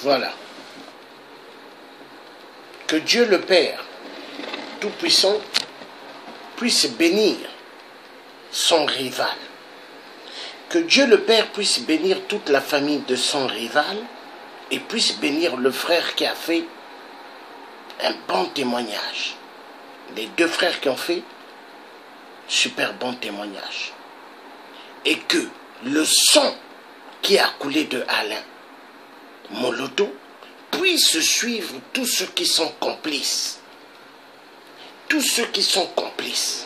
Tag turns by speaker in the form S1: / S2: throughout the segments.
S1: Voilà. Que Dieu le Père Tout-Puissant puisse bénir son rival. Que Dieu le Père puisse bénir toute la famille de son rival et puisse bénir le frère qui a fait un bon témoignage. Les deux frères qui ont fait super bon témoignage. Et que le sang qui a coulé de Alain Moloto puisse suivre tous ceux qui sont complices. Tous ceux qui sont complices. accomplisse.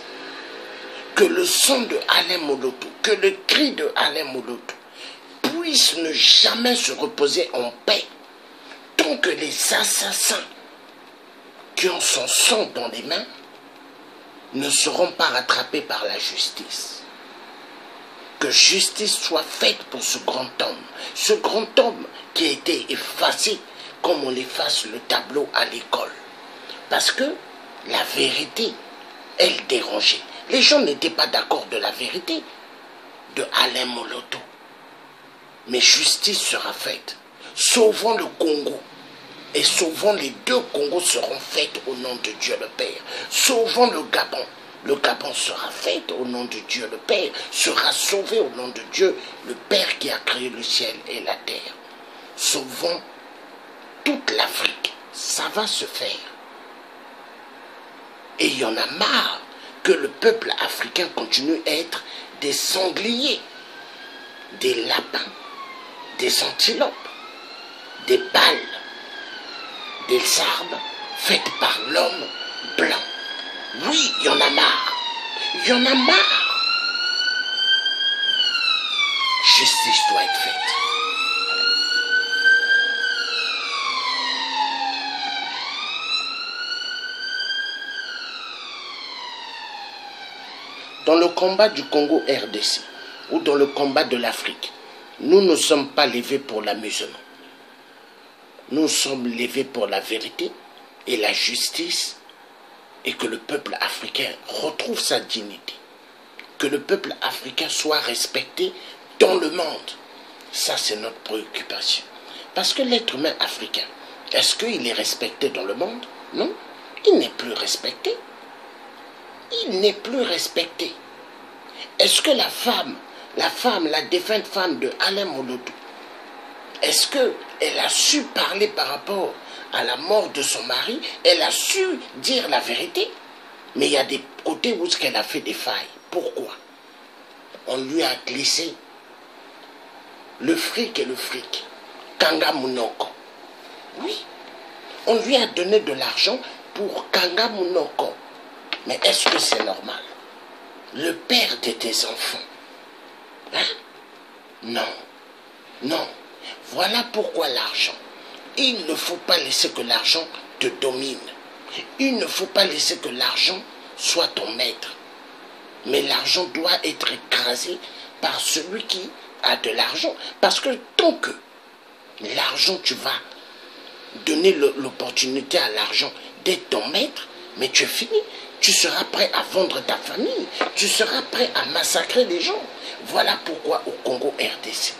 S1: Que le sang de Alain Moloto, que le cri de Alain Moloto puisse ne jamais se reposer en paix tant que les assassins qui ont son sang dans les mains ne seront pas rattrapés par la justice. Que justice soit faite pour ce grand homme qui a été effacé comme on efface le tableau à l'école. Parce que la vérité, elle dérangeait. Les gens n'étaient pas d'accord de la vérité de Alain Moloto. Mais justice sera faite. Sauvons le Congo. Et sauvons les deux Congos seront faites au nom de Dieu le Père. Sauvons le Gabon. Le Gabon sera fait au nom de Dieu le Père. Sera sauvé au nom de Dieu le Père qui a créé le ciel et la terre. Sauvons toute l'Afrique. Ça va se faire. Et il y en a marre que le peuple africain continue à être des sangliers, des lapins, des antilopes, des balles, des arbres faits par l'homme blanc. Oui, il y en a marre. Il y en a marre. Justice doit être faite. Dans le combat du Congo RDC ou dans le combat de l'Afrique, nous ne sommes pas levés pour l'amusement. Nous sommes levés pour la vérité et la justice et que le peuple africain retrouve sa dignité. Que le peuple africain soit respecté dans le monde. Ça, c'est notre préoccupation. Parce que l'être humain africain, est-ce qu'il est respecté dans le monde? Non, il n'est plus respecté. Il n'est plus respecté. Est-ce que la défunte femme de Alain Moloto, est-ce qu'elle a su parler par rapport à la mort de son mari? Elle a su dire la vérité? Mais il y a des côtés où elle a fait des failles. Pourquoi? On lui a glissé le fric et le fric. Kanga Munoko. Oui. On lui a donné de l'argent pour Kanga Munoko. Mais est-ce que c'est normal? Le père de tes enfants. Hein? Non. Non. Voilà pourquoi l'argent. Il ne faut pas laisser que l'argent te domine. Il ne faut pas laisser que l'argent soit ton maître. Mais l'argent doit être écrasé par celui qui a de l'argent. Parce que tant que l'argent, tu vas donner l'opportunité à l'argent d'être ton maître, mais tu es fini. Tu seras prêt à vendre ta famille. Tu seras prêt à massacrer les gens. Voilà pourquoi au Congo RDC,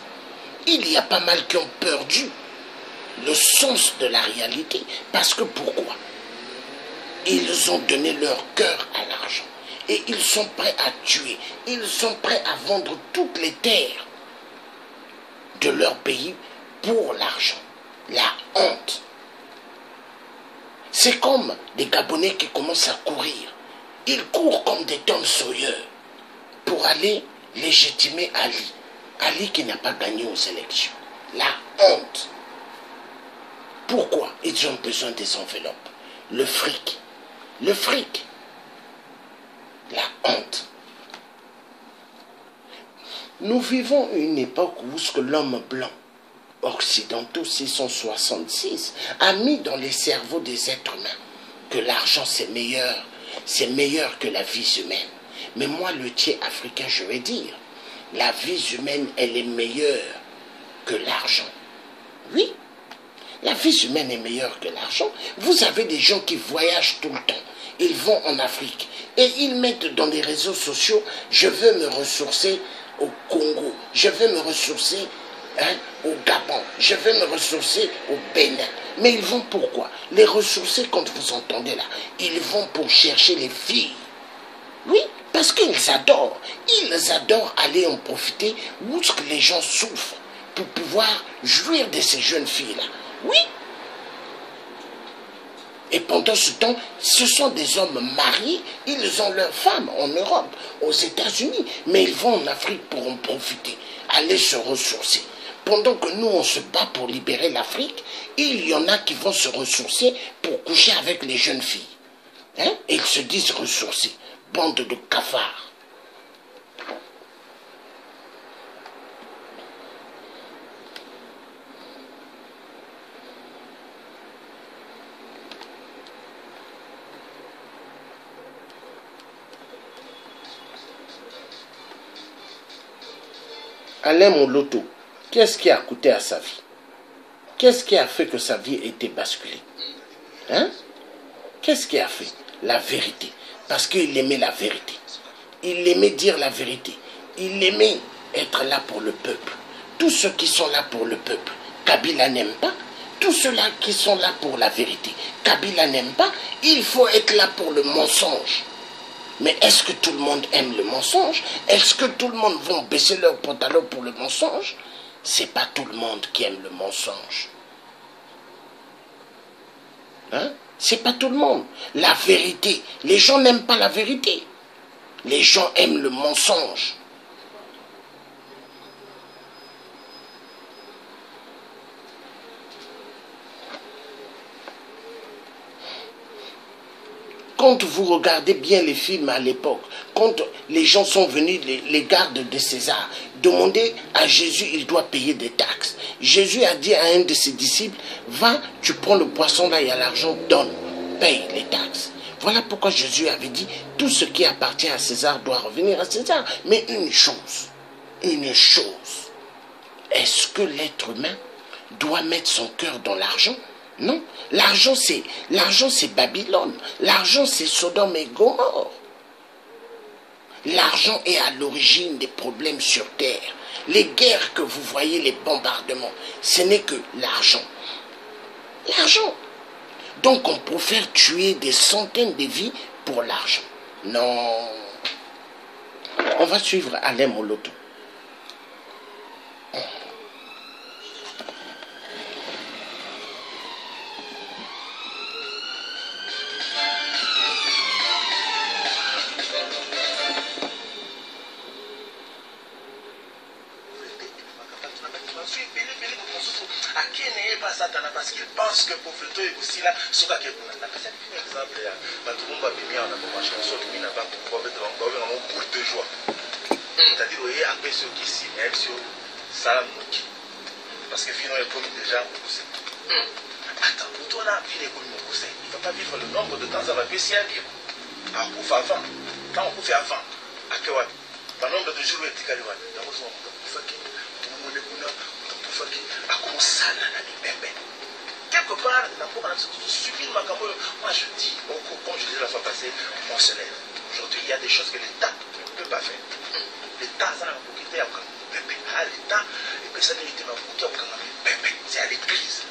S1: il y a pas mal qui ont perdu le sens de la réalité. Parce que pourquoi? Ils ont donné leur cœur à l'argent. Et ils sont prêts à tuer. Ils sont prêts à vendre toutes les terres de leur pays pour l'argent. La honte. C'est comme des Gabonais qui commencent à courir. Ils courent comme des Tom Sawyer pour aller légitimer Ali. Ali qui n'a pas gagné aux élections. La honte. Pourquoi ils ont besoin des enveloppes? Le fric. Le fric. La honte. Nous vivons une époque où l'homme blanc, occidentaux 666, a mis dans les cerveaux des êtres humains que l'argent c'est meilleur que la vie humaine. Mais moi, le tiers africain, je vais dire, la vie humaine, elle est meilleure que l'argent. Oui, la vie humaine est meilleure que l'argent. Vous avez des gens qui voyagent tout le temps. Ils vont en Afrique et ils mettent dans les réseaux sociaux, je veux me ressourcer au Congo, je veux me ressourcer au Gabon, je veux me ressourcer au Bénin. Mais ils vont pourquoi? Les ressourcer, quand vous entendez là, ils vont pour chercher les filles. Oui, parce qu'ils adorent. Ils adorent aller en profiter où les gens souffrent pour pouvoir jouir de ces jeunes filles-là. Oui. Et pendant ce temps, ce sont des hommes mariés, ils ont leurs femmes en Europe, aux États-Unis, mais ils vont en Afrique pour en profiter, aller se ressourcer. Pendant que nous, on se bat pour libérer l'Afrique, il y en a qui vont se ressourcer pour coucher avec les jeunes filles. Hein? Et ils se disent ressourcés. bande de cafards. Alain Moloto, qu'est-ce qui a coûté à sa vie? Qu'est-ce qui a fait que sa vie ait été basculée? Hein? Qu'est-ce qui a fait? La vérité. Parce qu'il aimait la vérité. Il aimait dire la vérité. Il aimait être là pour le peuple. Tous ceux qui sont là pour le peuple, Kabila n'aime pas. Tous ceux-là qui sont là pour la vérité, Kabila n'aime pas. Il faut être là pour le mensonge. Mais est-ce que tout le monde aime le mensonge? Est-ce que tout le monde va baisser leur pantalon pour le mensonge? C'est pas tout le monde qui aime le mensonge. Hein? C'est pas tout le monde. La vérité. Les gens n'aiment pas la vérité. Les gens aiment le mensonge. Quand vous regardez bien les films à l'époque, quand les gens sont venus, les gardes de César, demander à Jésus, il doit payer des taxes. Jésus a dit à un de ses disciples, va, tu prends le poisson là, il y a l'argent, donne, paye les taxes. Voilà pourquoi Jésus avait dit, tout ce qui appartient à César doit revenir à César. Mais une chose, est-ce que l'être humain doit mettre son cœur dans l'argent? Non, l'argent c'est Babylone, l'argent c'est Sodome et Gomorrhe. L'argent est à l'origine des problèmes sur terre. Les guerres que vous voyez, les bombardements, ce n'est que l'argent. L'argent. Donc on préfère tuer des centaines de vies pour l'argent. Non. On va suivre Alain Moloto.
S2: Parce qu'il pense que pour plutôt aussi là, ce qu'il y a un exemple, il y a tout le monde va bien dans le marché, on sort de là-bas pour avoir un bout de joie. C'est-à-dire, vous voyez, après ceux qui s'y même sur Salam Mouki. Parce que finalement, il est promis déjà au conseil. Attends, pour toi là, il est promis au conseil. Il ne va pas vivre le nombre de temps, ça va baisser à vivre. On couvre avant. Quand on couvre avant, à quel moment? Le nombre de jours où il est égalé, dans le monde, à comment ça n'a pas de quelque part, moi je dis, comme je disais la fois passée, on se lève. Aujourd'hui, il y a des choses que l'État ne peut pas faire. L'État, ça n'a pas quitté à l'État, et puis ça n'a pas quitté à c'est à l'Église.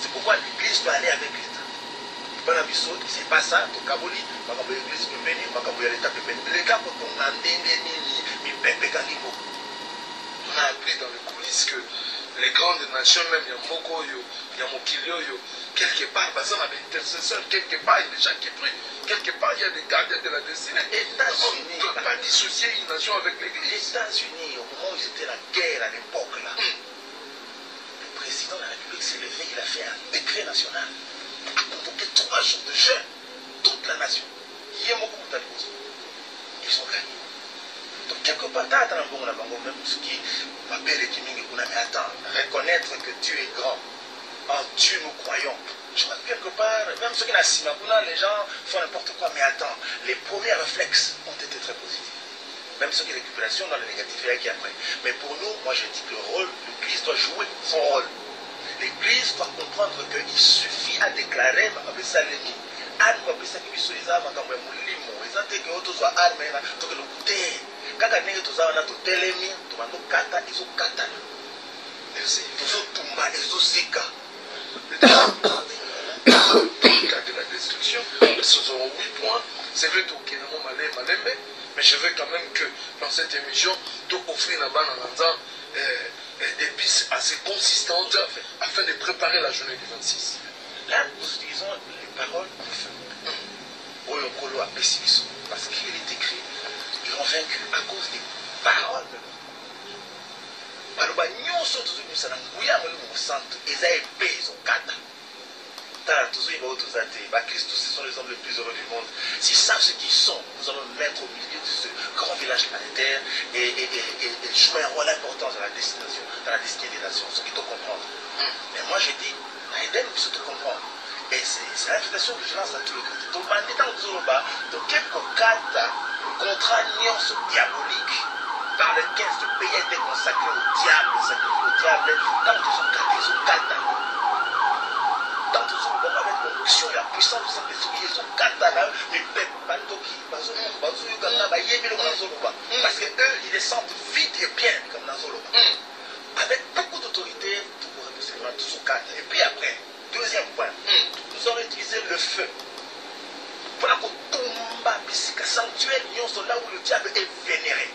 S2: C'est pourquoi l'Église doit aller avec l'État. C'est pas ça, au Kaboli, l'Église peut venir, l'État peut venir. Les gars, quand on a on a appris dans les coulisses que les grandes nations, même Yamoko, Yamokilio, quelque part, on a des intercesseurs, quelque part, il y a des gens qui prient, quelque part, il y a des gardiens de la destinée. On ne peut pas dissocier une nation avec l'Église. Les États-Unis, au moment où ils étaient la guerre à l'époque, là, le président de la République s'est levé, il a fait un décret national, a convoqué 3 jours de jeûne, toute la nation. Ils ont gagné. Donc, quelque part, même ce qui m'appelle et qui mais attends, reconnaître que Dieu est grand, en Dieu nous croyons. Je crois que quelque part, même ceux qui n'ont pas, les gens font n'importe quoi, mais attends, les premiers réflexes ont été très positifs. Même ceux qui ont récupération dans le négatif, il y a qui après. Mais pour nous, moi je dis que le rôle, l'Église doit jouer son rôle. L'Église doit comprendre qu'il suffit à déclarer, kaka ndenge toza wana totelemi tobandokata ezokata tozotumba ezozika de la destruction. Ce seront 8 points. C'est vrai qu'il y a mais je veux quand même que dans cette émission, tu offrir la banane des pistes assez consistantes afin de préparer la journée du 26. Là, nous utilisons les paroles du feu. Oyokolo a pessimisme parce qu'il est écrit. Ils ont vaincu à cause des paroles. Baloba nyonso tozobimisa na nguya molimo santo eza épée ezokata. Ce sont les hommes les plus heureux du monde. S'ils savent ce qu'ils sont, nous allons nous mettre au milieu de ce grand village planétaire et jouer un rôle important dans la destinée des nations, ce qui doit comprendre. Mais moi je dis, Naïden, il faut te comprendre. Et c'est l'invitation que je lance à tous les côtés. Tout le monde est dans quelques cas de contrats diaboliques par lesquels ce pays a été consacré au diable, sacrifié au diable, dans tous les cas, ils sont quatre. Dans tous les cas, avec l'onction et la puissance du Saint-Esprit, ils sont quatre. Mais parce qu'eux, ils les sentent vides et bien, comme dans Zoloba. Avec beaucoup d'autorité, pour repousser tous aux quatre. Et puis après, deuxième point, nous allons utiliser le feu. Pour la tomba bisika sanctuaire, là où le diable est vénéré.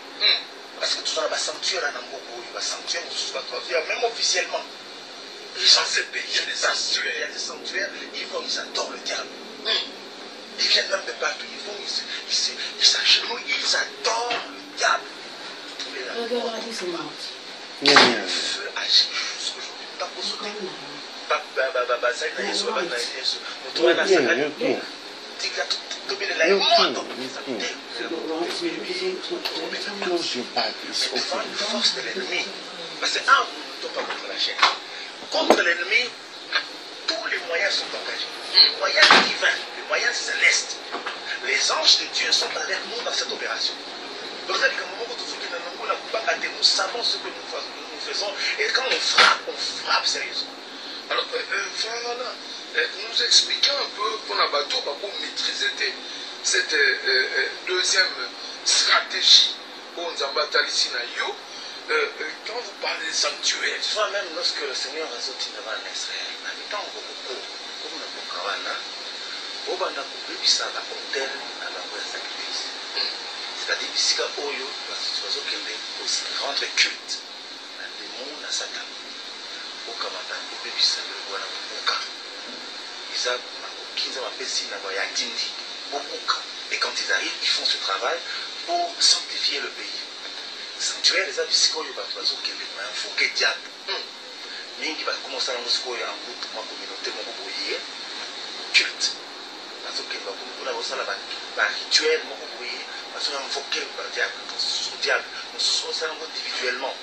S2: Parce que tout ça, va sanctuaire à Nambogo, il va sanctuaire, même officiellement. Ils sont ces pays, il y a des sanctuaires, ils adorent le diable. Ils viennent même de partout, ils s'agenouillent, ils adorent le diable. Le feu agit jusqu'aujourd'hui. Force de l'ennemi. Parce que ne peut pas contre la chair. Contre l'ennemi, tous les moyens sont engagés. Les moyens divins, les moyens célestes. Les anges de Dieu sont avec nous dans cette opération. Donc, nous savons ce que nous faisons et quand on frappe sérieusement.
S3: Alors, nous expliquons un peu qu'on a bateau pour maîtriser cette deuxième stratégie pour nous embattre ici. Quand vous parlez de sanctuaire,
S2: même lorsque le Seigneur a sorti devant l'Israël, il a tant beaucoup comme le Bokawana, au banda kubebisa ba hôtel à la sacrifice. C'est-à-dire ici qu'à Oyo, aussi rendre culte à démon, à Satan. Au Kamata, kubebisa le Wana Boka. Isaac, Kinza Mapesi, Nabaya Tindi, Boka. Et quand ils arrivent, ils font ce travail pour sanctifier le pays. Sanctuaire les amis sikoyo ba bazo kende ma foke diable mingi ba commencer na sikoyo en groupe ma communauté moko boye culte bazo kende ba komona ba sala ba rituel moko boye bazo invoquer ba diable nous sommes individuellement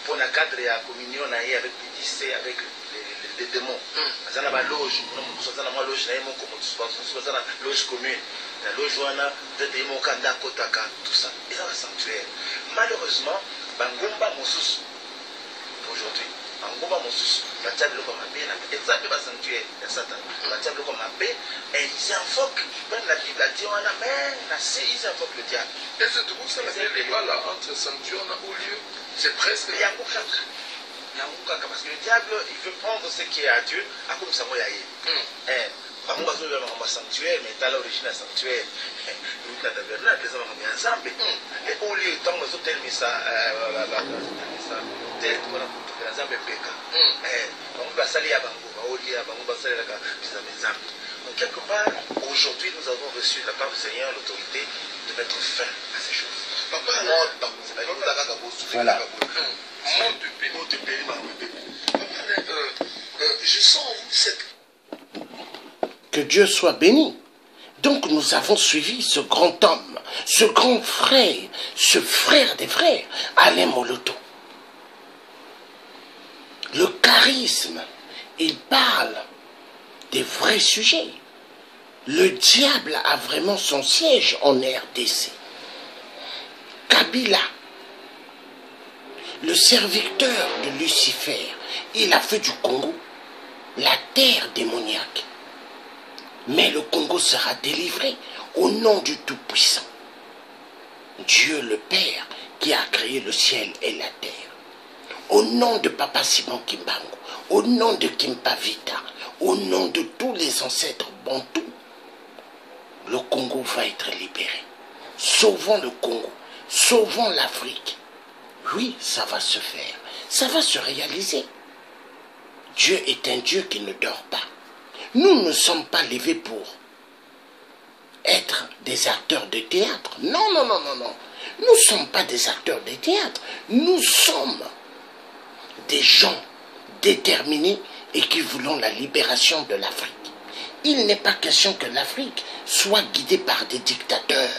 S2: pour la cadre ya communion na avec les lycées avec les démons bazana ba loge nous sommes dans ma loge na moko nous sommes dans la loge commune la loge wana de démons kanda kotaka tout ça et dans le sanctuaire. Malheureusement, Bangomba Moussous, aujourd'hui, Bangomba Moussous, la table comme un bé, la sanctuaire, la Satan, la table comme un bé, et ils invoquent, même la Bible a dit, on a même, ils invoquent le diable.
S3: Et c'est tout ça, le débat là entre sanctuaire et au lieu, c'est presque.
S2: Il y a un parce que le diable, il veut prendre ce qui est à Dieu, à comme ça, moi, il y a un sanctuaire, mais tu as l'origine d'un sanctuaire. Et au lieu de temps, nous avons mis ça, donc quelque part, aujourd'hui, nous avons reçu de la part du Seigneur l'autorité de mettre fin à ces choses.
S1: Voilà.
S3: Je sens en vous cette...
S1: Que Dieu soit béni. Donc nous avons suivi ce grand homme, ce grand frère, ce frère des frères, Alain Moloto. Le charisme, il parle des vrais sujets. Le diable a vraiment son siège en RDC. Kabila, le serviteur de Lucifer, il a fait du Congo la terre démoniaque. Mais le Congo sera délivré au nom du Tout-Puissant. Dieu le Père qui a créé le ciel et la terre. Au nom de Papa Simon Kimbangu, au nom de Kimpa Vita, au nom de tous les ancêtres bantous, le Congo va être libéré. Sauvons le Congo, sauvons l'Afrique. Oui, ça va se faire, ça va se réaliser. Dieu est un Dieu qui ne dort pas. Nous ne sommes pas levés pour être des acteurs de théâtre. Non, non, non, non, non. Nous ne sommes pas des acteurs de théâtre. Nous sommes des gens déterminés et qui voulons la libération de l'Afrique. Il n'est pas question que l'Afrique soit guidée par des dictateurs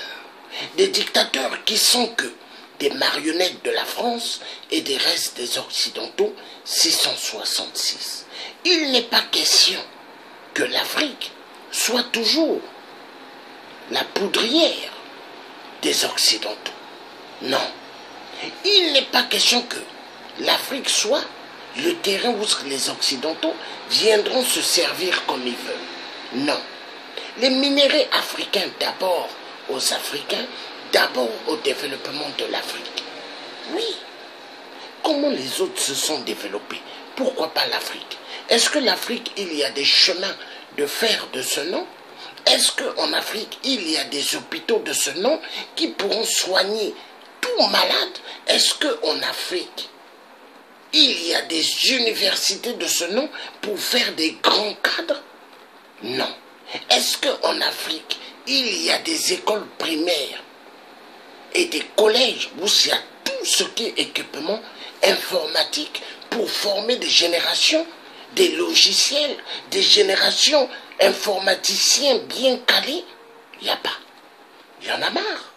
S1: qui sont que des marionnettes de la France et des restes des Occidentaux 666. Il n'est pas question que l'Afrique soit toujours la poudrière des Occidentaux. Non. Il n'est pas question que l'Afrique soit le terrain où les Occidentaux viendront se servir comme ils veulent. Non. Les minéraux africains d'abord aux Africains, d'abord au développement de l'Afrique. Oui. Comment les autres se sont développés? Pourquoi pas l'Afrique? Est-ce que l'Afrique, il y a des chemins de fer de ce nom? Est-ce qu'en Afrique, il y a des hôpitaux de ce nom qui pourront soigner tout malade? Est-ce qu'en Afrique, il y a des universités de ce nom pour faire des grands cadres? Non. Est-ce qu'en Afrique, il y a des écoles primaires et des collèges où il y a tout ce qui est équipement informatique pour former des générations, des logiciels, des générations informaticiens bien calés? Il n'y a pas. Il y en a marre.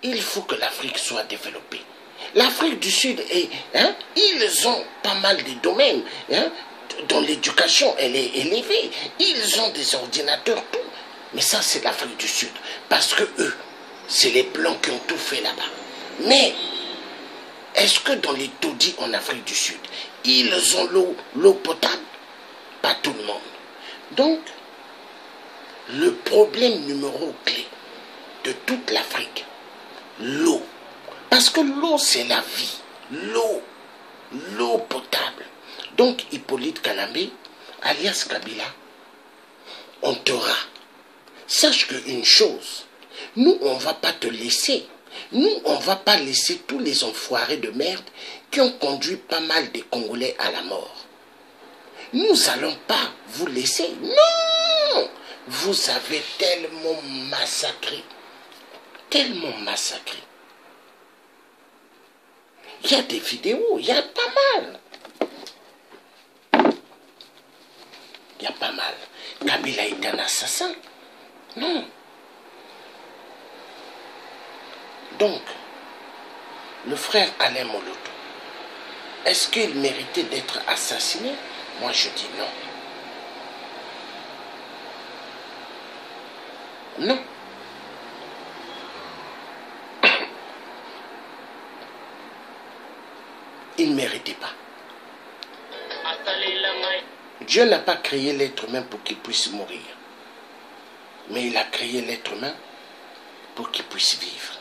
S1: Il faut que l'Afrique soit développée. L'Afrique du Sud, ils ont pas mal de domaines, dont l'éducation, elle est élevée. Ils ont des ordinateurs, tout. Mais ça, c'est l'Afrique du Sud. Parce que eux, c'est les Blancs qui ont tout fait là-bas. Mais, est-ce que dans les taudis en Afrique du Sud, ils ont l'eau potable? Pas tout le monde. Donc, le problème numéro clé de toute l'Afrique, l'eau. Parce que l'eau, c'est la vie. L'eau potable. Donc, Hippolyte Kalambé, alias Kabila, on t'aura. Sache qu'une chose, nous, on ne va pas te laisser. Nous, on ne va pas laisser tous les enfoirés de merde qui ont conduit pas mal des Congolais à la mort. Nous n'allons pas vous laisser. Non! Vous avez tellement massacré. Tellement massacré. Il y a des vidéos, il y a pas mal. Il y a pas mal. Kabila est un assassin. Non. Donc, le frère Alain Moloto, est-ce qu'il méritait d'être assassiné? Moi, je dis non. Non. Il ne méritait pas. Dieu n'a pas créé l'être humain pour qu'il puisse mourir. Mais il a créé l'être humain pour qu'il puisse vivre.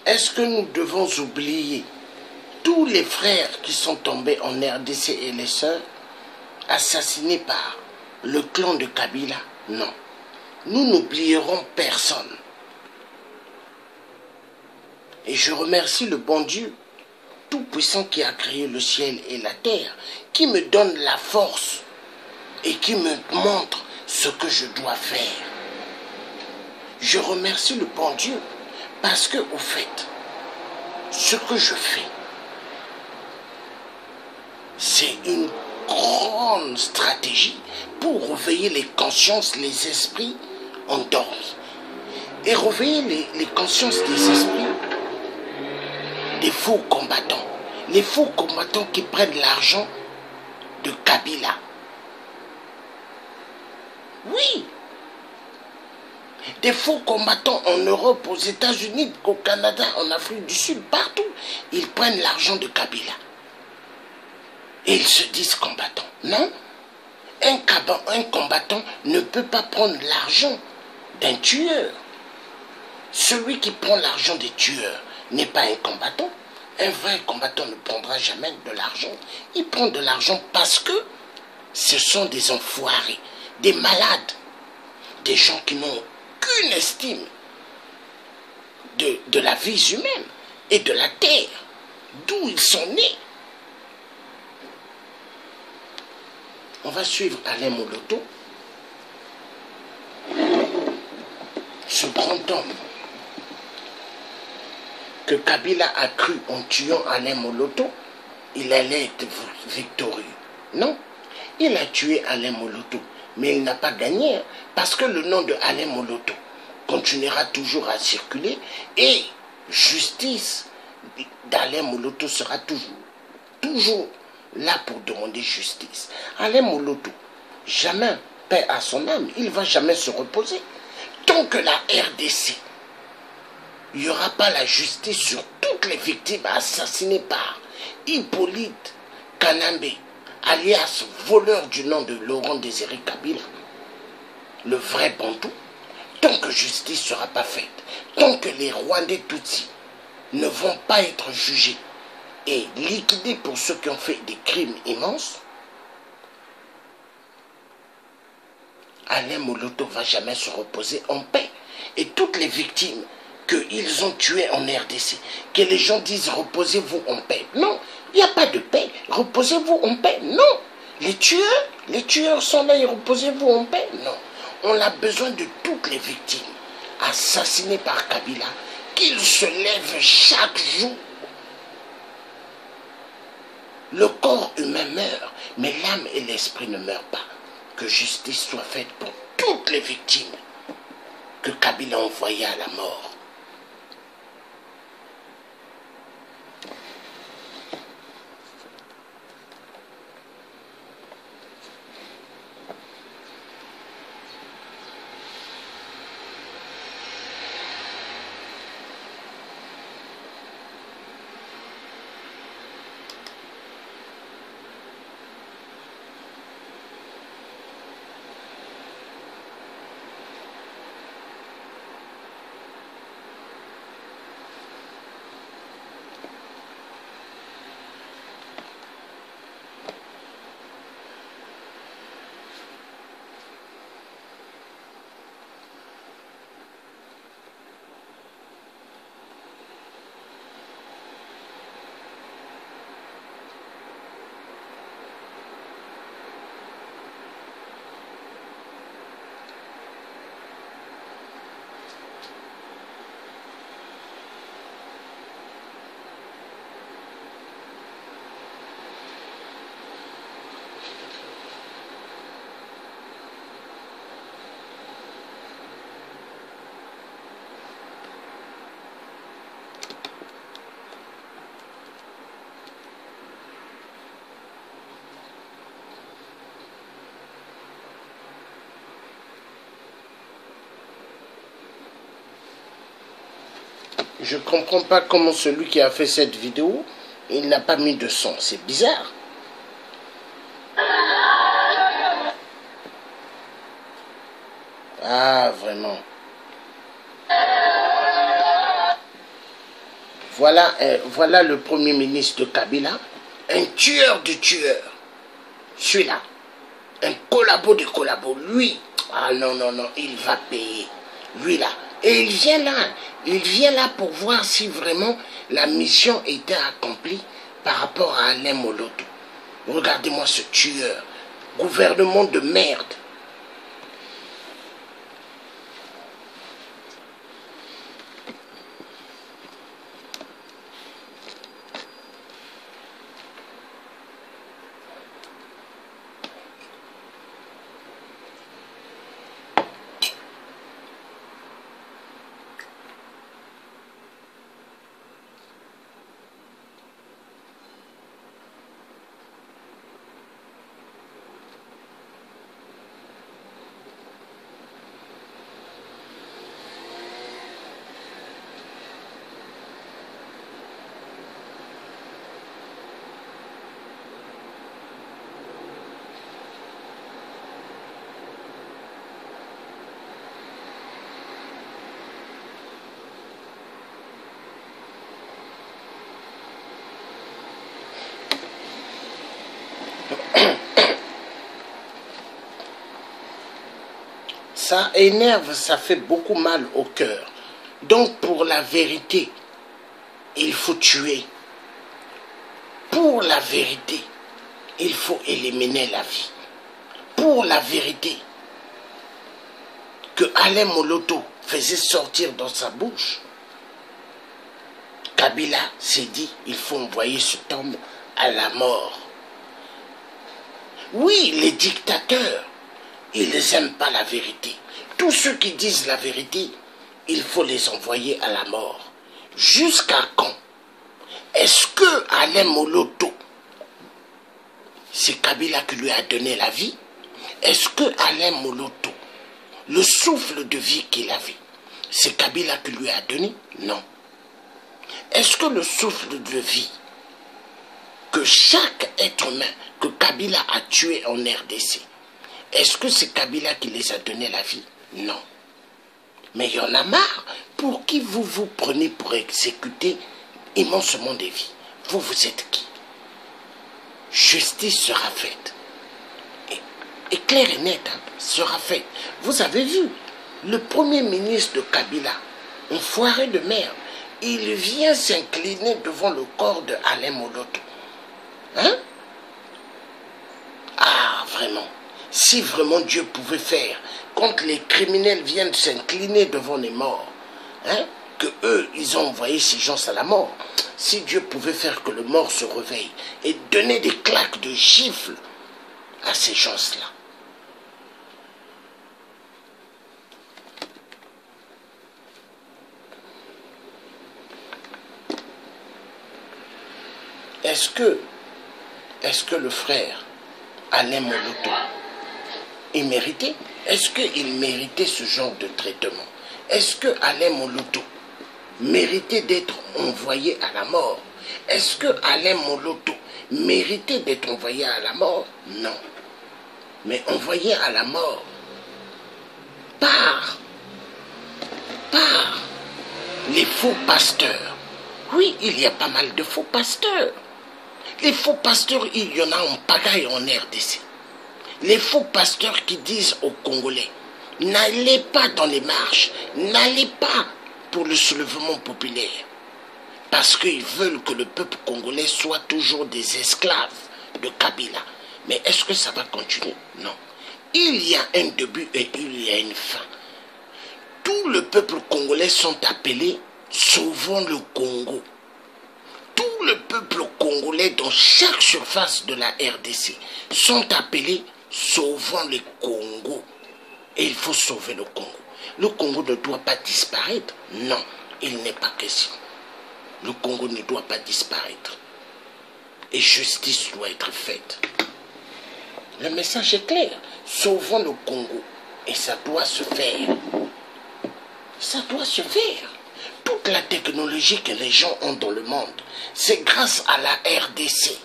S1: Est-ce que nous devons oublier tous les frères qui sont tombés en RDC et les sœurs assassinés par le clan de Kabila? Non. Nous n'oublierons personne. Et je remercie le bon Dieu tout-puissant qui a créé le ciel et la terre, qui me donne la force et qui me montre ce que je dois faire. Je remercie le bon Dieu parce que, au fait, ce que je fais, c'est une grande stratégie pour réveiller les consciences, les esprits endormis. Et réveiller les consciences des esprits des faux combattants. Les faux combattants qui prennent l'argent de Kabila. Oui. Des faux combattants en Europe, aux États-Unis, au Canada, en Afrique du Sud, partout. Ils prennent l'argent de Kabila. Et ils se disent combattants. Non. Un combattant ne peut pas prendre l'argent d'un tueur. Celui qui prend l'argent des tueurs n'est pas un combattant. Un vrai combattant ne prendra jamais de l'argent. Il prend de l'argent parce que ce sont des enfoirés, des malades, des gens qui n'ont aucune estime de la vie humaine et de la terre, d'où ils sont nés. On va suivre Alain Moloto, ce grand homme que Kabila a cru en tuant Alain Moloto, il allait être victorieux. Non, il a tué Alain Moloto, mais il n'a pas gagné, parce que le nom de Alain Moloto continuera toujours à circuler et justice d'Alain Moloto sera toujours là pour demander justice. Alain Moloto, jamais, paix à son âme, il ne va jamais se reposer. Tant que la RDC, il n'y aura pas la justice sur toutes les victimes assassinées par Hippolyte Kanambe, alias voleur du nom de Laurent Désiré Kabila, le vrai Bantou, tant que justice ne sera pas faite, tant que les Rwandais Tutsis ne vont pas être jugés et liquidés pour ceux qui ont fait des crimes immenses, Alain Moloto ne va jamais se reposer en paix. Et toutes les victimes qu'ils ont tuées en RDC, que les gens disent reposez-vous en paix. Non, il n'y a pas de paix. Reposez-vous en paix. Non. Les tueurs sont là et reposez-vous en paix. Non. On a besoin de toutes les victimes assassinées par Kabila, qu'ils se lèvent chaque jour. Le corps humain meurt, mais l'âme et l'esprit ne meurent pas. Que justice soit faite pour toutes les victimes que Kabila a envoyées à la mort. Je ne comprends pas comment celui qui a fait cette vidéo, il n'a pas mis de son. C'est bizarre. Ah, vraiment. Voilà le premier ministre de Kabila, un tueur de tueurs. Celui-là, un collabo de collabo. Lui, ah non, non, non, il va payer. Lui là. Et il vient là pour voir si vraiment la mission était accomplie par rapport à Alain Moloto. Regardez-moi ce tueur. Gouvernement de merde. Ça énerve, ça fait beaucoup mal au cœur. Donc pour la vérité, il faut tuer. Pour la vérité, il faut éliminer la vie. Pour la vérité, que Alain Moloto faisait sortir dans sa bouche, Kabila s'est dit, il faut envoyer cet homme à la mort. Oui, les dictateurs, ils n'aiment pas la vérité. Tous ceux qui disent la vérité, il faut les envoyer à la mort. Jusqu'à quand? Est-ce que Alain Moloto, c'est Kabila qui lui a donné la vie? Est-ce que Alain Moloto, le souffle de vie qu'il avait, c'est Kabila qui lui a donné? Non. Est-ce que le souffle de vie que chaque être humain que Kabila a tué en RDC, est-ce que c'est Kabila qui les a donné la vie? Non. Mais il y en a marre. Pour qui vous vous prenez pour exécuter immensement des vies? Vous êtes qui? Justice sera faite. Et clair et net, hein, sera faite. Vous avez vu, le premier ministre de Kabila, un foiré de merde, il vient s'incliner devant le corps de Alain Moloto. Hein? Ah, vraiment. Si vraiment Dieu pouvait faire, quand les criminels viennent s'incliner devant les morts, hein, que eux, ils ont envoyé ces gens à la mort, si Dieu pouvait faire que le mort se réveille et donner des claques de gifles à ces gens-là. Est-ce que le frère Alain Moloto, il méritait? Est-ce qu'il méritait ce genre de traitement? Est-ce que Alain Moloto méritait d'être envoyé à la mort? Est-ce que Alain Moloto méritait d'être envoyé à la mort? Non. Mais envoyé à la mort par les faux pasteurs. Oui, il y a pas mal de faux pasteurs. Les faux pasteurs, il y en a en pagaille en RDC. Les faux pasteurs qui disent aux Congolais, n'allez pas dans les marches, n'allez pas pour le soulèvement populaire. Parce qu'ils veulent que le peuple congolais soit toujours des esclaves de Kabila. Mais est-ce que ça va continuer? Non. Il y a un début et il y a une fin. Tout le peuple congolais sont appelés sauvons le Congo. Tout le peuple congolais dans chaque surface de la RDC sont appelés sauvons le Congo. Et il faut sauver le Congo. Le Congo ne doit pas disparaître. Non, il n'est pas question. Le Congo ne doit pas disparaître. Et justice doit être faite. Le message est clair. Sauvons le Congo. Et ça doit se faire. Ça doit se faire. Toute la technologie que les gens ont dans le monde, c'est grâce à la RDC.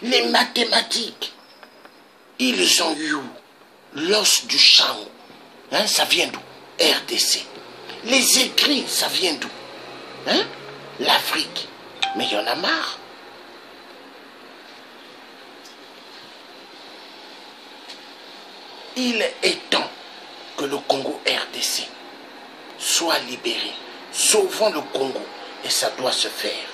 S1: Les mathématiques, ils ont eu l'os du Chao. Hein, ça vient d'où? RDC. Les écrits, ça vient d'où? Hein? L'Afrique. Mais il y en a marre. Il est temps que le Congo RDC soit libéré. Sauvons le Congo. Et ça doit se faire.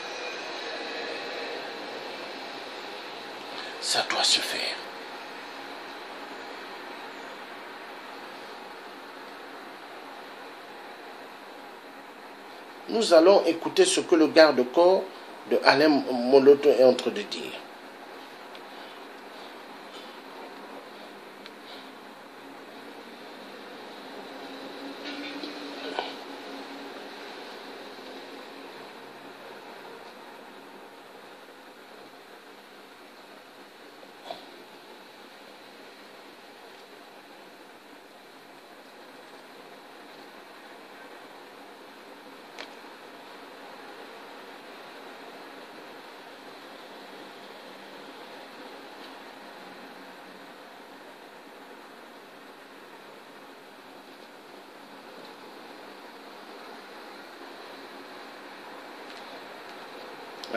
S1: Ça doit se faire. Nous allons écouter ce que le garde-corps de Alain Moloto est en train de dire.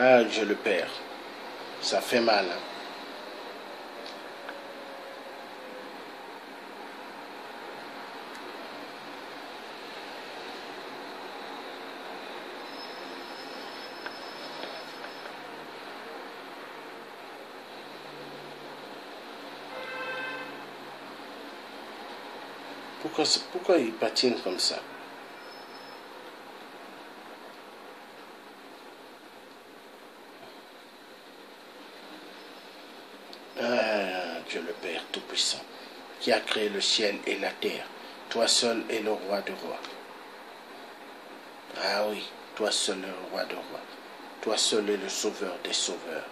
S1: Ah, je le perds. Ça fait mal. Hein? Pourquoi il patine comme ça? Dieu le Père Tout-Puissant, qui a créé le ciel et la terre, toi seul es le roi de rois. Ah oui, toi seul es le roi de rois, toi seul es le sauveur des sauveurs.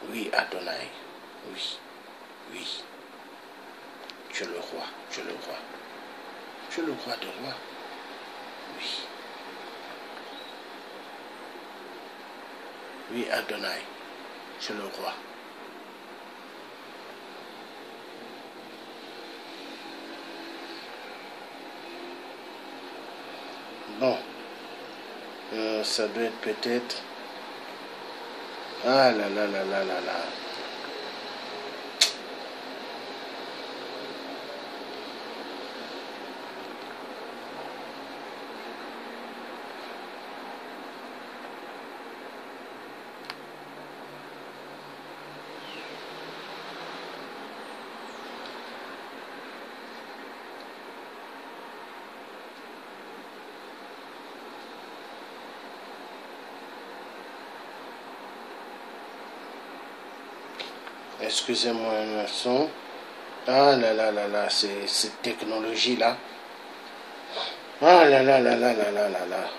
S1: Oui, Adonai, oui, oui. Dieu le roi, Dieu le roi, Dieu le roi de rois, oui. Oui, Adonai, Dieu le roi. Bon, ça doit être peut-être... Ah là là là là là là. Excusez-moi un instant. Ah là là là là, c'est cette technologie-là. Ah là là là là là là là là.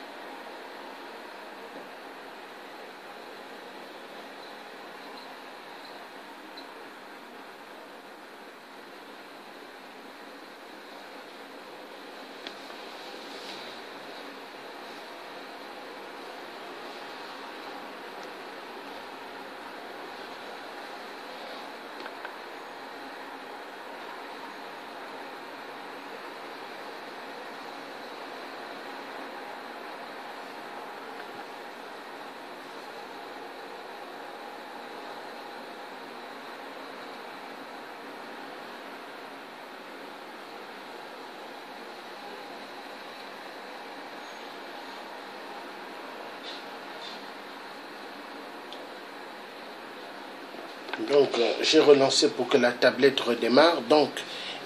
S1: Donc, j'ai relancé pour que la tablette redémarre. Donc,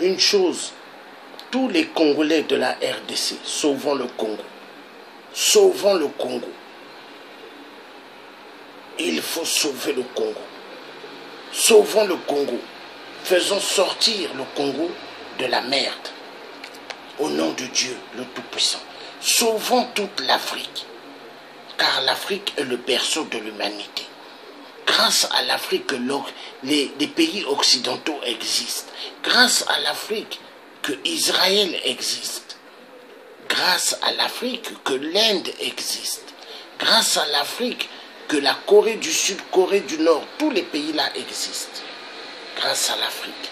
S1: une chose, tous les Congolais de la RDC, sauvons le Congo. Sauvons le Congo. Il faut sauver le Congo. Sauvons le Congo. Faisons sortir le Congo de la merde. Au nom de Dieu, le Tout-Puissant. Sauvons toute l'Afrique. Car l'Afrique est le berceau de l'humanité. Grâce à l'Afrique que les pays occidentaux existent. Grâce à l'Afrique que Israël existe. Grâce à l'Afrique que l'Inde existe. Grâce à l'Afrique que la Corée du Sud, Corée du Nord, tous les pays là existent. Grâce à l'Afrique.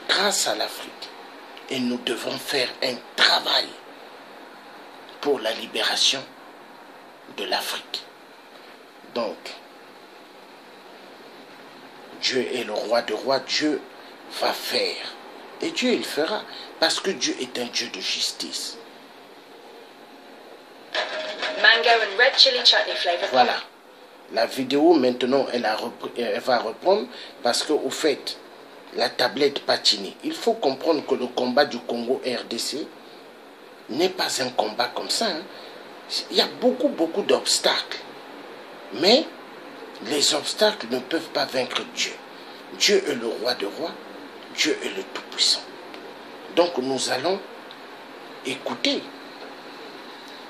S1: Grâce à l'Afrique. Et nous devons faire un travail pour la libération de l'Afrique. Donc, Dieu est le roi de rois, Dieu va faire. Et Dieu, il fera, parce que Dieu est un Dieu de justice.
S4: mango and red chili chutney flavor.
S1: Voilà. La vidéo, maintenant, elle va reprendre parce qu'au fait, la tablette patinée. Il faut comprendre que le combat du Congo RDC n'est pas un combat comme ça. Hein. Il y a beaucoup d'obstacles. Mais les obstacles ne peuvent pas vaincre Dieu. Dieu est le roi des rois. Dieu est le Tout-Puissant. Donc nous allons écouter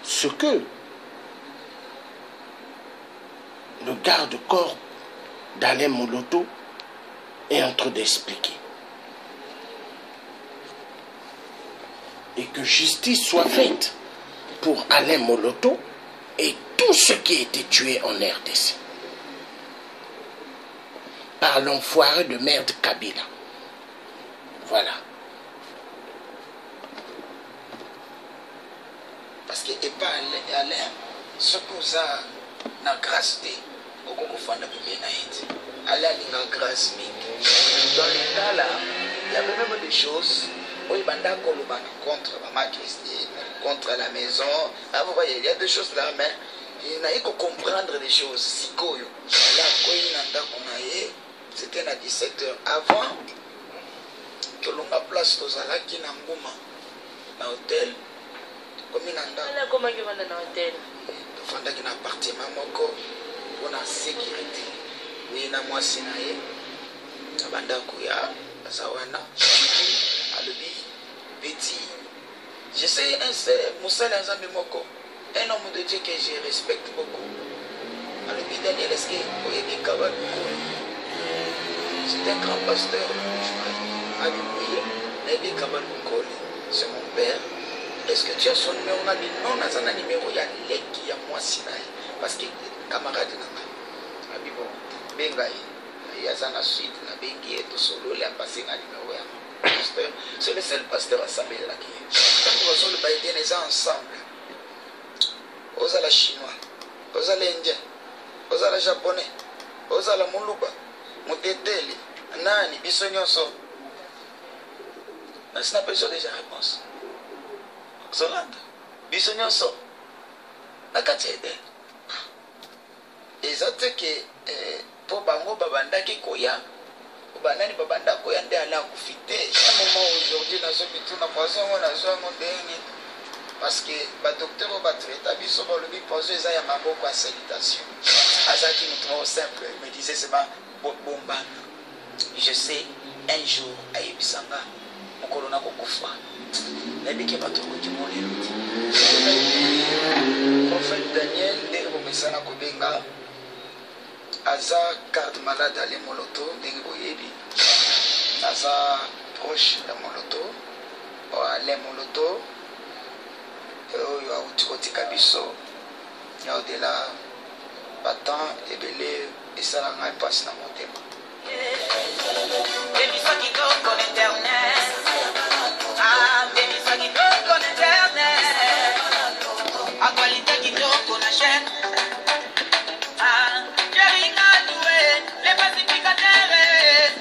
S1: ce que le garde-corps d'Alain Moloto est en train d'expliquer. Et que justice soit faite pour Alain Moloto et tous ceux qui ont été tués en RDC. Par l'enfoiré de merde Kabila. Voilà.
S5: Parce que et pas Alain, ce que ça na grâce de beaucoup fanda bébé naït. Alain a grâce dans l'état là, il y avait même des choses où il banda contre Maman Christine, contre la maison. Ah, vous voyez, il y a des choses là, mais il n'a pas comprendre des choses. Si koyo, là, c'était à 17h avant que l'on a place aux Alaki Nangouma, dans l'hôtel. Comme il a
S4: comment il va dans l'hôtel?
S5: Il y a un appartement pour la sécurité. Oui, il y a moi Sinaï, Abanda Kouya, Zawana, Alubi, Betty. Je sais, Moussa Nzambi Moko, un homme de Dieu que je respecte beaucoup. Alubi Daniel Eske, Oyebi Kabal. C'est un grand pasteur. C'est mon père. Est-ce que tu as son numéro? Non, on a un numéro. Il y a l'équipe, il y a moi Sinaï. Parce que camarade Nanga. Abibo, Bengaï. Il y a un suite, il y a Bengaï et tout solo. Il a passé un numéro. Pasteur. C'est le seul pasteur à Sabel là qui est. Quand on va le baïdien, les ensemble. Osa la chinois. Osa l'indien. Osa la japonais. Osa la muluba. Muteteli, Nani, Bissonyoso. Mais ce n'a pas déjà réponse. Solanda, Bissonyoso. Nakatede. Et ça c'est que pour Bango Babanda qui koya, Banani Babanda koya nde ala kufite. À un moment aujourd'hui, dans ce bitou, na poisson, on a joué mon dernier. Parce que le docteur va traiter, biso ba lobi poisson, ça y a maboko à salutation. À ça qui nous trouve simple, il me disait c'est ma bomba. Je sais, un jour, à Yébisanga, mon colonna Kokofa, n'habite pas trop du monde. Prophète Daniel, Derbo Messana Kobenga, Aza carte malade à l'Emoloto, Derbo Yebi, Aza proche de Moloto, à l'Emoloto, il y a Utikoti Kabiso, il y a au-delà, Batan, Ebele, et ça n'a pas passé dans mon thème.
S6: Baby, fuck it up on internet. Ah, baby, fuck it up on internet. A qualité qui top on achète. Ah, j'ai rien à douer. Les pacificateurs.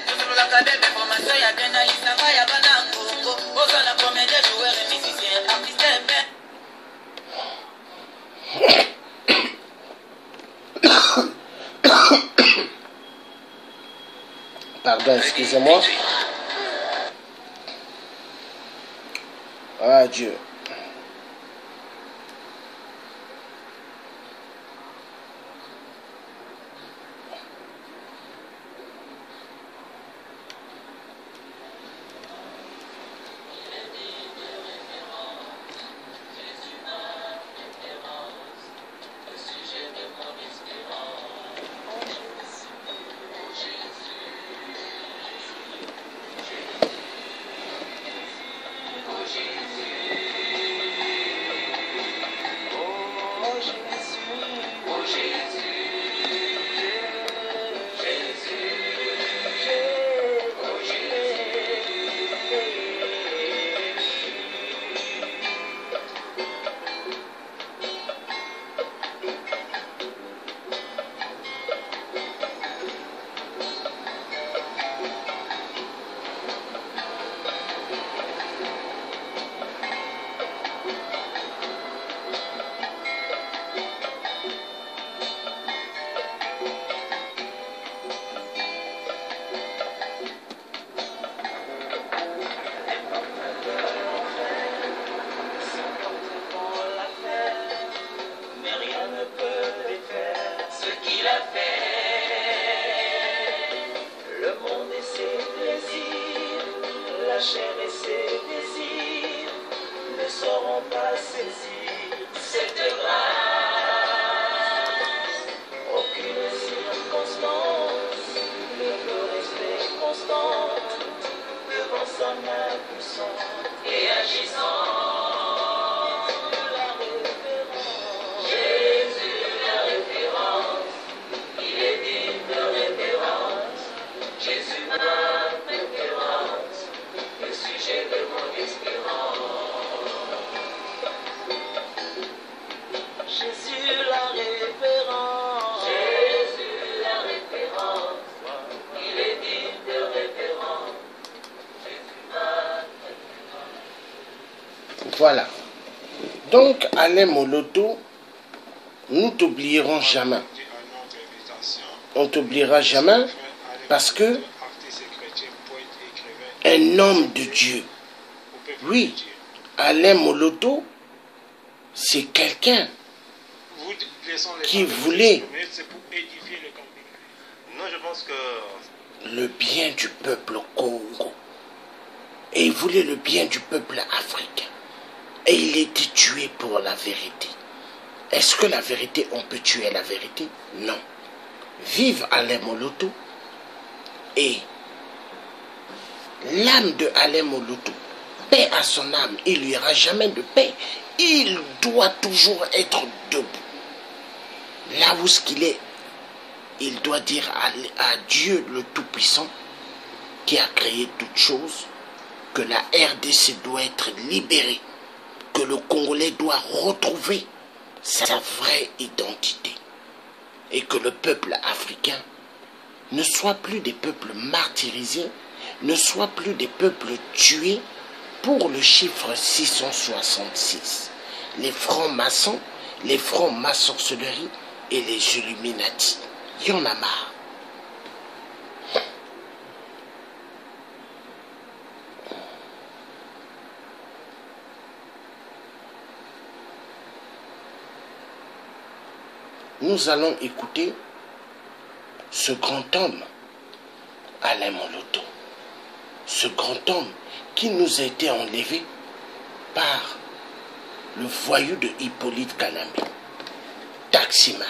S6: Tout sur la cadette d'information, y'a qu'un aïssa, y'a pas d'un coco. Aux la comédie, joueurs et musiciens, artistes
S1: Pardon, excusez-moi. Ah Dieu.
S6: chair et ses désirs ne sauront pas saisir cette grâce. Aucune circonstance ne peut rester constante devant sa main puissante et agissante.
S1: Voilà. Donc, Alain Moloto, nous t'oublierons jamais. On t'oubliera jamais parce que un homme de Dieu, oui, Alain Moloto, c'est quelqu'un qui voulait le bien du peuple Congo. Et il voulait le bien du peuple africain. Et il était tué pour la vérité. Est-ce que la vérité, on peut tuer la vérité? Non. Vive Alain Moloto. Et l'âme de Alain Moloto, paix à son âme, il n'y aura jamais de paix. Il doit toujours être debout. Là où ce qu'il est, il doit dire à Dieu le Tout-Puissant, qui a créé toutes choses, que la RDC doit être libérée, que le Congolais doit retrouver sa vraie identité et que le peuple africain ne soit plus des peuples martyrisés, ne soit plus des peuples tués pour le chiffre 666. Les francs-maçons, les francs-maçonneries et les Illuminati. Il y en a marre. Nous allons écouter ce grand homme, Alain Moloto. Ce grand homme qui nous a été enlevé par le voyou de Hippolyte Kanambe, taximan.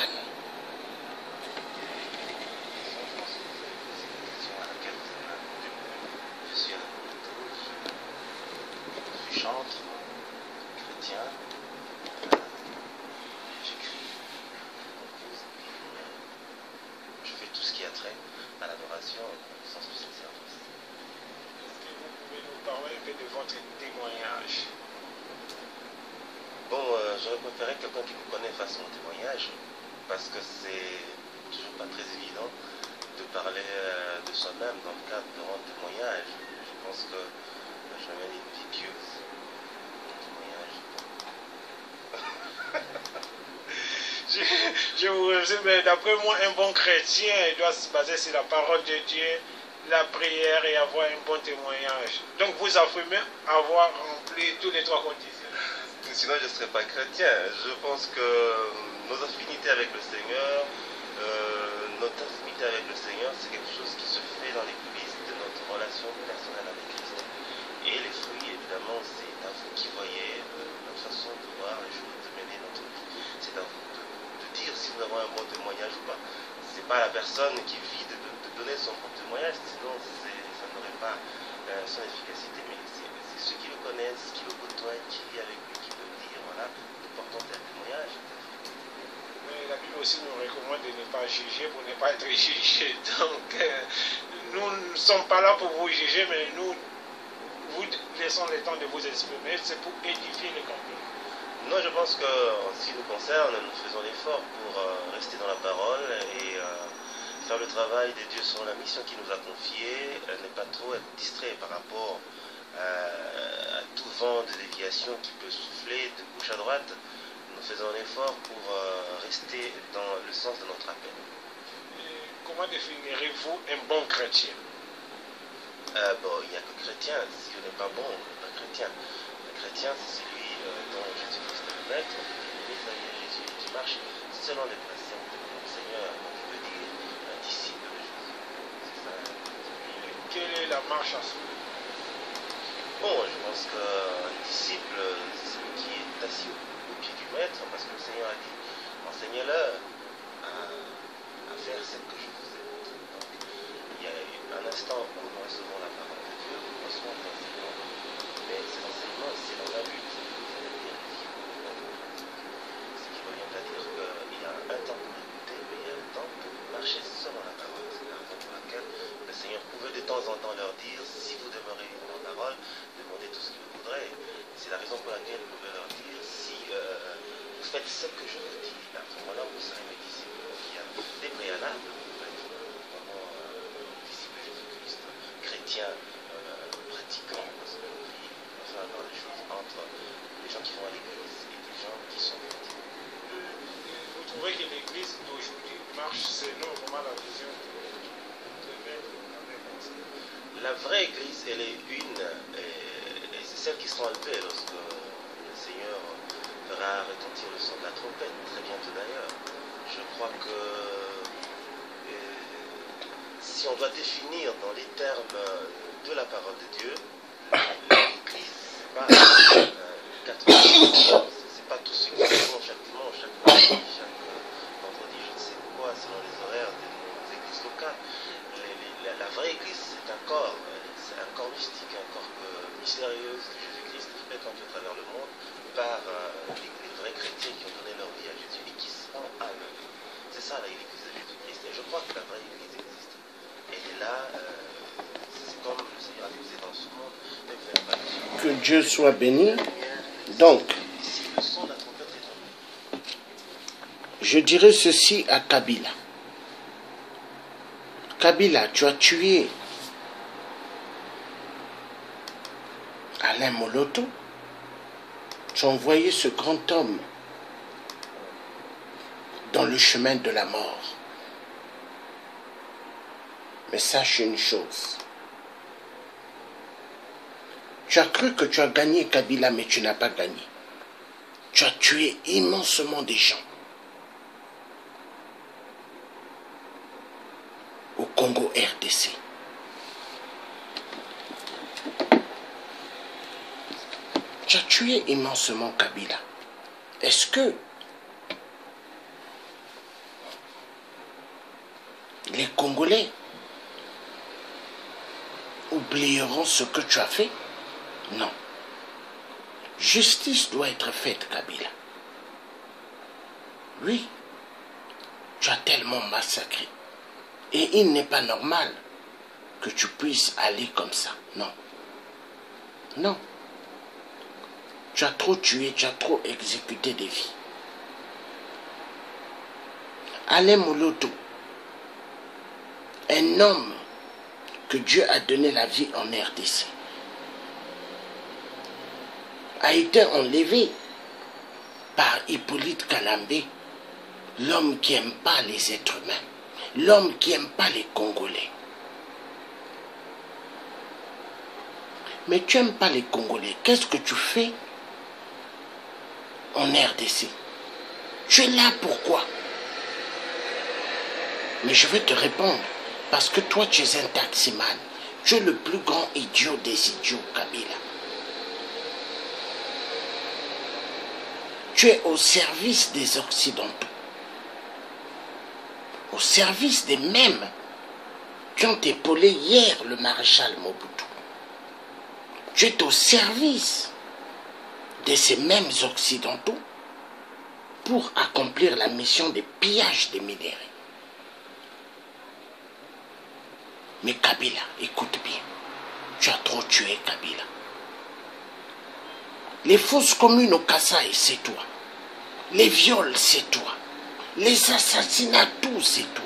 S7: J'aurais préféré que quelqu'un qui vous connaît fasse mon témoignage, parce que c'est toujours pas très évident de parler de soi-même dans le cadre de rendre témoignage. Je pense que je vais mettre une pieuse témoignage.
S8: Je vous remercie, mais d'après moi, un bon chrétien, il doit se baser sur la parole de Dieu, la prière et avoir un bon témoignage. Donc vous affirmez avoir rempli tous les trois conditions.
S7: Sinon je ne serais pas chrétien. Je pense que nos affinités avec le Seigneur, c'est quelque chose qui se fait dans les coulisses de notre relation personnelle avec Christ. Et les fruits, évidemment, c'est à vous qui voyez notre façon de voir les choses, de mener notre vie. C'est à vous de dire si nous avons un bon témoignage ou pas. Ce n'est pas la personne qui vit de donner son bon témoignage, sinon ça n'aurait pas son efficacité, mais c'est ceux qui le connaissent, qui le côtoient, qui vivent avec lui, qui peuvent dire, voilà, nous portons tel témoignage.
S8: Mais la Bible aussi nous recommande de ne pas juger pour ne pas être jugé. Donc, nous ne sommes pas là pour vous juger, mais nous vous laissons le temps de vous exprimer. C'est pour édifier le camping.
S7: Non, je pense que, en ce qui nous concerne, nous faisons l'effort pour rester dans la parole et faire le travail de Dieu sur la mission qu'il nous a confiée, ne pas trop être distrait par rapport à tout vent de déviation qui peut souffler de gauche à droite. Nous faisons un effort pour rester dans le sens de notre appel.
S8: Et comment définirez-vous un bon chrétien?
S7: Bon, il n'y a que chrétien. Si on n'est pas bon, on n'est pas chrétien. Le chrétien, c'est celui dont Jésus-Christ est le maître, Jésus qui marche selon les préceptes de notre Seigneur, donc il veut dire un disciple de Jésus. C'est ça.
S8: Quelle est la marche à suivre?
S7: pense qu'un disciple, c'est celui qui est assis au pied du maître, parce que le Seigneur a dit, enseignez-leur à faire ce que je vous ai dit. Donc, il y a un instant où nous recevons la parole de Dieu, nous recevons des enseignements, mais ces enseignements, c'est dans la lutte. Ce qui revient à dire qu'il y a un temps pour écouter, mais il y a un temps pour marcher selon la parole. C'est la raison pour laquelle le Seigneur pouvait de temps en temps leur dire, si vous demeurez dans la parole, demandez tout ce que vous voudrez. C'est la raison pour laquelle il pouvait leur dire, si vous faites ce que je vous dis, à ce moment-là, vous serez mes disciples. Donc il y a des préalables pour être vraiment disciple de Jésus-Christ, chrétien, pratiquant, parce qu'on vit enfin dans les choses entre les gens qui vont à l'église et les gens qui sont chrétiens.
S8: Vous trouvez que l'église d'aujourd'hui marche selon vraiment la vision de Maître?
S7: La vraie église, elle est une, et c'est celle qui sera enlevée lorsque le Seigneur fera retentir le son de la trompette, très bientôt d'ailleurs. Je crois que si on doit définir dans les termes de la parole de Dieu, l'église, c'est pas 80, c'est pas tout ce qui se font chaque dimanche, chaque vendredi, je ne sais quoi, selon les horaires de nos églises locales. La vraie église, c'est un corps mystique, un corps mystérieux de Jésus-Christ, répandu à travers le monde par les vrais chrétiens qui ont donné leur vie à Jésus et qui sont à eux. C'est ça l'église de Jésus-Christ. Et je crois que la vraie église existe. Elle est là, c'est comme le Seigneur a fait dans ce monde, mais vous n'êtes pas dessus.
S1: Que Dieu soit béni. Donc,
S7: Ici, le son de la trompette est tombé.
S1: je dirais ceci à Kabila. Kabila, tu as tué Alain Moloto. Tu as envoyé ce grand homme dans le chemin de la mort. Mais sache une chose. Tu as cru que tu as gagné Kabila, mais tu n'as pas gagné. Tu as tué immensément des gens. Au Congo RDC. Tu as tué immensément Kabila. Est-ce que les Congolais oublieront ce que tu as fait? Non. Justice doit être faite, Kabila. Oui, tu as tellement massacré. Et il n'est pas normal que tu puisses aller comme ça. Non. Non. Tu as trop tué, tu as trop exécuté des vies. Alain Moloto, un homme que Dieu a donné la vie en RDC, a été enlevé par Hippolyte Kalambé, l'homme qui n'aime pas les êtres humains, l'homme qui n'aime pas les Congolais. Mais tu n'aimes pas les Congolais, qu'est-ce que tu fais en RDC? Tu es là pourquoi? Mais je vais te répondre, parce que toi tu es un taximan, tu es le plus grand idiot des idiots, Kabila. Tu es au service des Occidentaux, au service des mêmes qui ont épaulé hier le maréchal Mobutu. Tu es au service de ces mêmes Occidentaux pour accomplir la mission de pillage des minéraux. Mais Kabila, écoute bien, tu as trop tué Kabila. Les fausses communes au Kasaï, c'est toi. Les viols, c'est toi. Les assassinats, tout, c'est toi.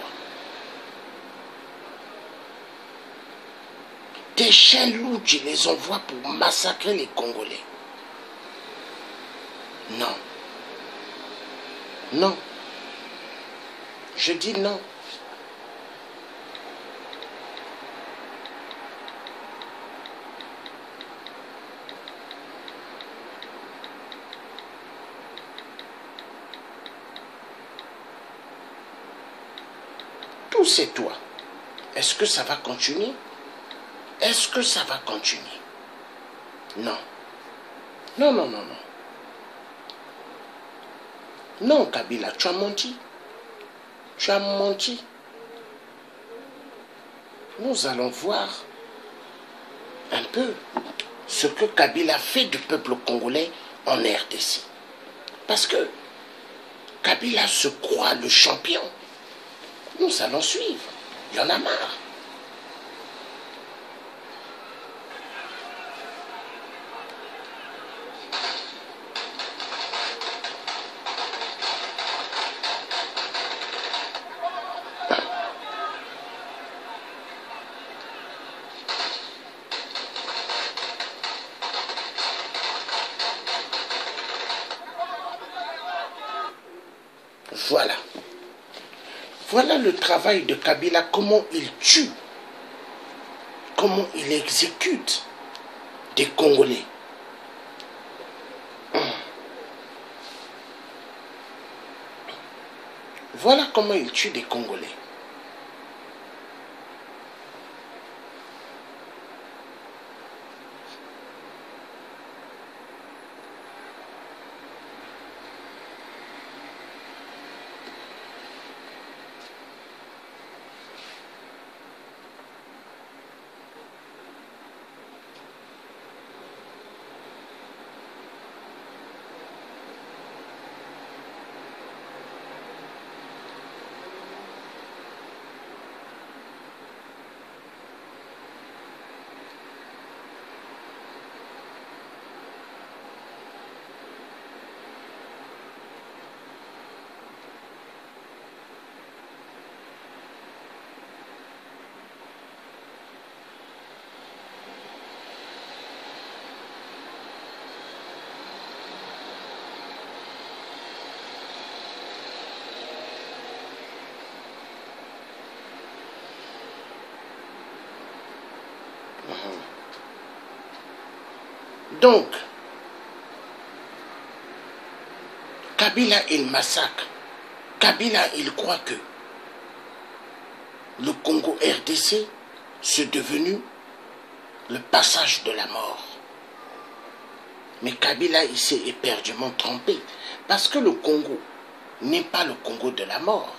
S1: Tes chiens loups, tu les envoies pour massacrer les Congolais. Non. Non. Je dis non. Tout c'est toi. Est-ce que ça va continuer? Est-ce que ça va continuer? Non. Non, non, non, non. Non, Kabila, tu as menti. Tu as menti. Nous allons voir un peu ce que Kabila fait du peuple congolais en RDC. Parce que Kabila se croit le champion. Nous allons suivre. Il y en a marre. Voilà. Voilà le travail de Kabila, comment il tue, comment il exécute des Congolais. Voilà comment il tue des Congolais. Donc, Kabila, il massacre. Kabila, il croit que le Congo RDC, c'est devenu le passage de la mort. Mais Kabila, il s'est éperdument trompé. Parce que le Congo n'est pas le Congo de la mort.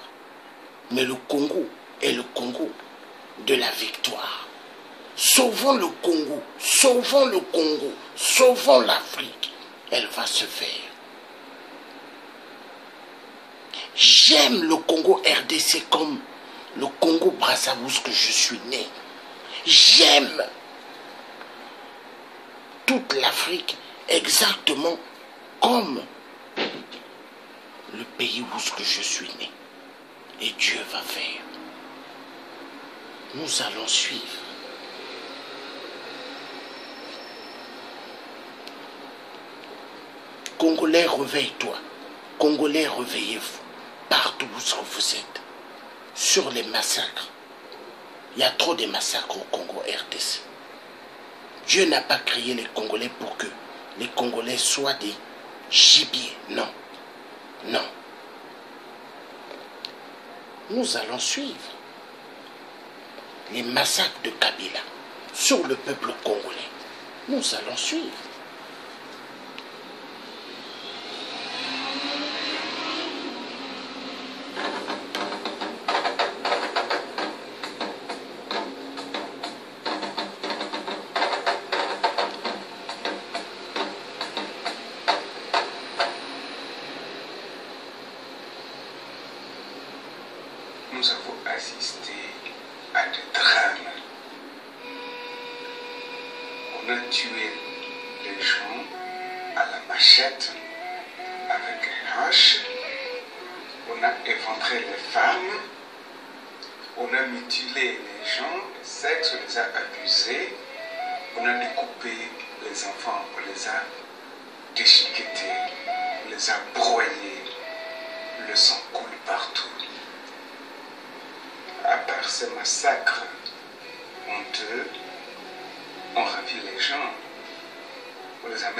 S1: Mais le Congo est le Congo de la victoire. Sauvons le Congo, sauvons le Congo, sauvons l'Afrique. Elle va se faire. J'aime le Congo RDC comme le Congo Brazzaville que je suis né. J'aime toute l'Afrique exactement comme le pays où je suis né. Et Dieu va faire. Nous allons suivre. Congolais, réveille-toi. Congolais, réveillez-vous. Partout où vous êtes. Sur les massacres. Il y a trop de massacres au Congo RDC. Dieu n'a pas créé les Congolais pour que les Congolais soient des gibiers. Non. Non. Nous allons suivre les massacres de Kabila sur le peuple congolais. Nous allons suivre.
S3: Nous avons assisté à des drames. On a tué les gens à la machette avec un hache. On a éventré les femmes. On a mutilé les gens, le sexe, on les a abusés. On a découpé les enfants, on les a déchiquetés, on les a broyés. Le sang coule partout. À part ces massacres honteux, on ravit les gens, on les a